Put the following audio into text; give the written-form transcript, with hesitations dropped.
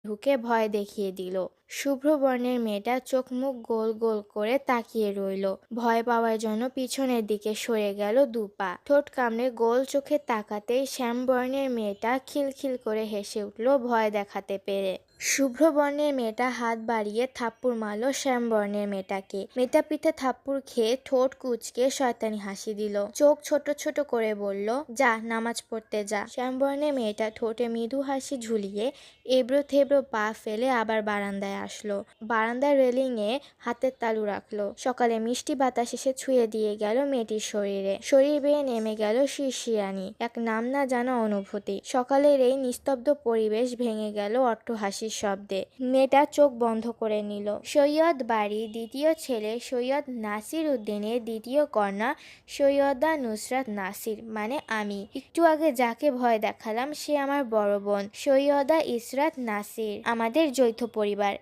ঢুকে ভয় দেখিয়ে দিল। শুভ্র বর্ণের মেয়েটা চোখ মুখ গোল গোল করে তাকিয়ে রইল। ভয় পাওয়ার জন্য পিছনের দিকে সরে গেল 2 পা। ঠোঁট কামড়ে গোল চোখে তাকাতেই শ্যাম বর্ণের মেয়েটা খিলখিল করে হেসে উঠল ভয় দেখাতে পেরে। শুভ্র বর্ণের মেয়েটা হাত বাড়িয়ে থাপ্পড় মারল শ্যাম বর্ণের মেয়েটাকে। মেয়েটা পিঠে থাপ্পড় খেয়ে ঠোঁট কুঁচকে শয়তানি হাসি দিল। চোখ ছোট ছোট করে বলল, যা নামাজ পড়তে যা। শ্যাম বর্ণের মেয়েটা ঠোঁটে মৃদু হাসি ঝুলিয়ে এবড়ো থেবড়ো পা ফেলে আবার বারান্দায় আসলো। বারান্দার রেলিংয়ে হাতের তালু রাখলো। সকালে মিষ্টি বাতাস এসে ছুঁয়ে দিয়ে গেল মেয়েটির শরীরে। শরীর বেয়ে নেমে গেল শিরশিরানি, এক নাম না জানা অনুভূতি। সকালের এই নিস্তব্ধ পরিবেশ ভেঙে গেল অট্টহাসির শব্দে। মেয়েটা চোখ বন্ধ করে নিল। সৈয়দ বাড়ির দ্বিতীয় ছেলে সৈয়দ নাসির উদ্দিনের দ্বিতীয় কন্যা সৈয়দা নুসরাত নাসির, মানে আমি। একটু আগে যাকে ভয় দেখালাম সে আমার বড় বোন সৈয়দা ইসরাত নাসির, আমাদের যৌথ পরিবার।